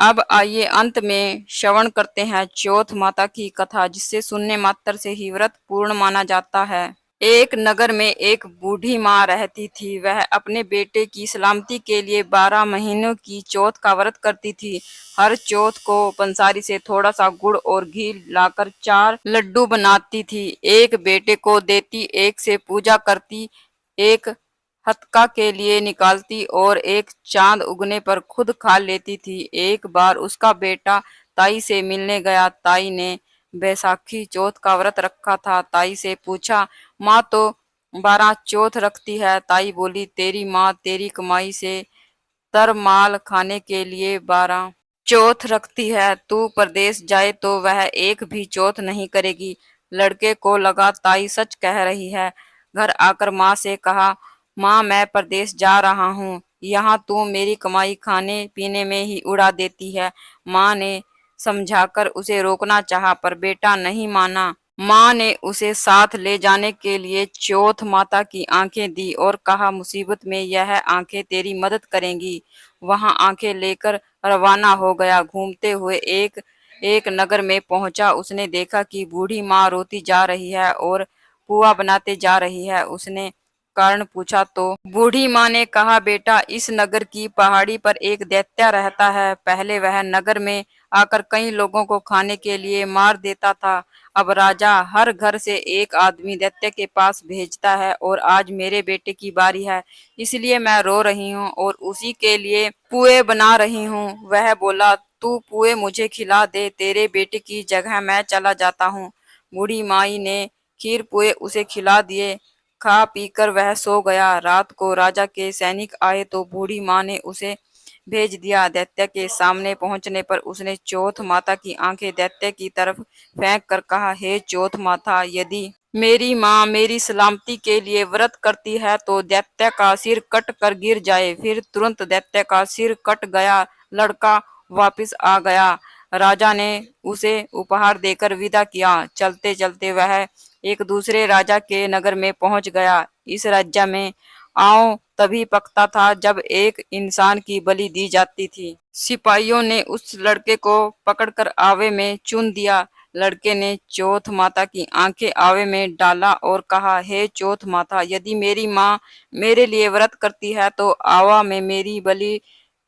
अब आइए अंत में श्रवण करते हैं चौथ माता की कथा, जिससे सुनने मात्र से ही व्रत पूर्ण माना जाता है। एक नगर में एक बूढ़ी माँ रहती थी। वह अपने बेटे की सलामती के लिए 12 महीनों की चौथ का व्रत करती थी। हर चौथ को पंसारी से थोड़ा सा गुड़ और घी लाकर 4 लड्डू बनाती थी। एक बेटे को देती, एक से पूजा करती, एक हत्का के लिए निकालती और एक चांद उगने पर खुद खा लेती थी। एक बार उसका बेटा ताई से मिलने गया। ताई ने बैसाखी चौथ का व्रत रखा था। ताई से पूछा, माँ तो 12 चौथ रखती है। ताई बोली, तेरी माँ तेरी कमाई से तरमाल खाने के लिए 12 चौथ रखती है। तू परदेश जाए तो वह एक भी चौथ नहीं करेगी। लड़के को लगा ताई सच कह रही है। घर आकर माँ से कहा, माँ मैं परदेश जा रहा हूँ, यहाँ तू मेरी कमाई खाने पीने में ही उड़ा देती है। माँ ने समझाकर उसे रोकना चाहा, पर बेटा नहीं माना। माँ ने उसे साथ ले जाने के लिए चौथ माता की आंखें दी और कहा, मुसीबत में यह आंखें तेरी मदद करेंगी। वहां आंखें लेकर रवाना हो गया। घूमते हुए एक एक नगर में पहुंचा। उसने देखा कि बूढ़ी माँ रोती जा रही है और पुआ बनाते जा रही है। उसने कारण पूछा तो बूढ़ी माँ ने कहा, बेटा इस नगर की पहाड़ी पर एक दैत्य रहता है। पहले वह नगर में आकर कई लोगों को खाने के लिए मार देता था। अब राजा हर घर से एक आदमी दैत्य के पास भेजता है और आज मेरे बेटे की बारी है, इसलिए मैं रो रही हूँ और उसी के लिए पुए बना रही हूँ। वह बोला, तू पुए मुझे खिला दे, तेरे बेटे की जगह मैं चला जाता हूँ। बूढ़ी माई ने खीर पुए उसे खिला दिए। खा पीकर वह सो गया। रात को राजा के सैनिक आए तो बूढ़ी माँ ने उसे भेज दिया। दैत्य के सामने पहुंचने पर उसने चौथ माता की आंखें दैत्य की तरफ फेंक कर कहा, हे चौथ माता, यदि मेरी माँ मेरी सलामती के लिए व्रत करती है तो दैत्य का सिर कट कर गिर जाए। फिर तुरंत दैत्य का सिर कट गया। लड़का वापस आ गया। राजा ने उसे उपहार देकर विदा किया। चलते चलते वह एक दूसरे राजा के नगर में पहुंच गया। इस राज्य में आंव तभी पकता था जब एक इंसान की बलि दी जाती थी। सिपाहियों ने उस लड़के को पकड़कर आवे में चुन दिया। लड़के ने चौथ माता की आंखें आवे में डाला और कहा, हे चौथ माता, यदि मेरी माँ मेरे लिए व्रत करती है तो आवा में मेरी बलि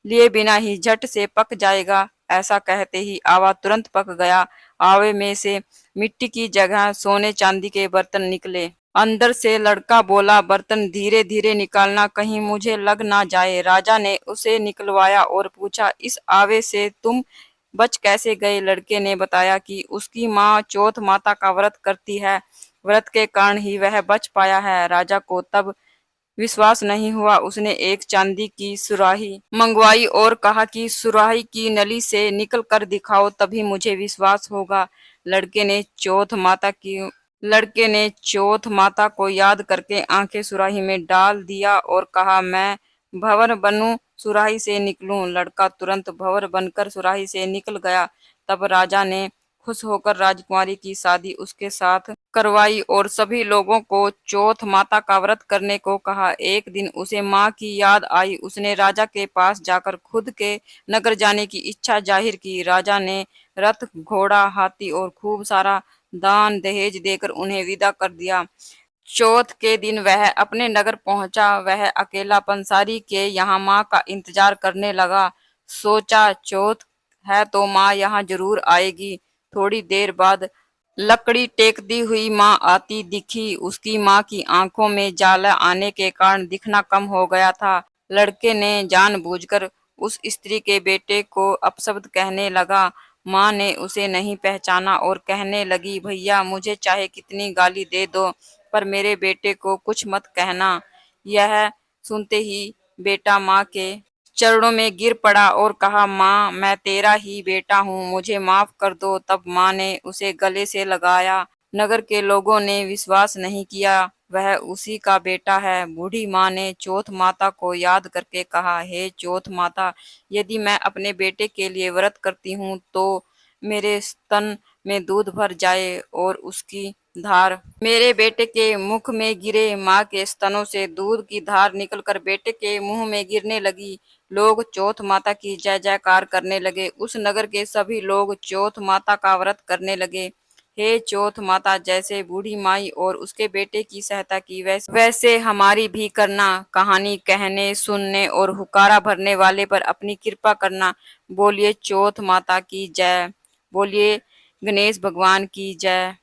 लिए बिना ही झट से पक जाएगा। ऐसा कहते ही आवा तुरंत पक गया। आवे में से मिट्टी की जगह सोने चांदी के बर्तन निकले। अंदर से लड़का बोला, बर्तन धीरे धीरे निकालना, कहीं मुझे लग ना जाए। राजा ने उसे निकलवाया और पूछा, इस आवे से तुम बच कैसे गए? लड़के ने बताया कि उसकी माँ चौथ माता का व्रत करती है, व्रत के कारण ही वह बच पाया है। राजा को तब विश्वास नहीं हुआ। उसने एक चांदी की सुराही मंगवाई और कहा कि सुराही की नली से निकल कर दिखाओ, तभी मुझे विश्वास होगा। लड़के ने चौथ माता की लड़के ने चौथ माता को याद करके आंखें सुराही में डाल दिया और कहा, मैं भंवर बनूं, सुराही से निकलूं। लड़का तुरंत भंवर बनकर सुराही से निकल गया। तब राजा ने खुश होकर राजकुमारी की शादी उसके साथ करवाई और सभी लोगों को चौथ माता का व्रत करने को कहा। एक दिन उसे माँ की याद आई। उसने राजा के पास जाकर खुद के नगर जाने की इच्छा जाहिर की। राजा ने रथ, घोड़ा, हाथी और खूब सारा दान दहेज देकर उन्हें विदा कर दिया। चौथ के दिन वह अपने नगर पहुंचा। वह अकेला पंसारी के यहाँ माँ का इंतजार करने लगा। सोचा, चौथ है तो माँ यहाँ जरूर आएगी। थोड़ी देर बाद लकड़ी टेकती हुई माँ आती दिखी। उसकी माँ की आंखों में जाला आने के कारण दिखना कम हो गया था। लड़के ने जानबूझकर उस स्त्री के बेटे को अपशब्द कहने लगा। माँ ने उसे नहीं पहचाना और कहने लगी, भैया मुझे चाहे कितनी गाली दे दो, पर मेरे बेटे को कुछ मत कहना। यह सुनते ही बेटा माँ के चरणों में गिर पड़ा और कहा, माँ मैं तेरा ही बेटा हूँ, मुझे माफ कर दो। तब माँ ने उसे गले से लगाया। नगर के लोगों ने विश्वास नहीं किया वह उसी का बेटा है। बूढ़ी माँ ने चौथ माता को याद करके कहा, हे चौथ माता, यदि मैं अपने बेटे के लिए व्रत करती हूँ तो मेरे स्तन में दूध भर जाए और उसकी धार। मेरे बेटे के मुख में गिरे, माँ के स्तनों से दूध की धार निकलकर बेटे के मुंह में गिरने लगी। लोग चौथ माता की जय जयकार करने लगे। उस नगर के सभी लोग चौथ माता का व्रत करने लगे। हे चौथ माता, जैसे बूढ़ी माई और उसके बेटे की सहायता की वैसे हमारी भी करना। कहानी कहने, सुनने और हुक्कारा भरने वाले पर अपनी कृपा करना। बोलिए चौथ माता की जय। बोलिए गणेश भगवान की जय।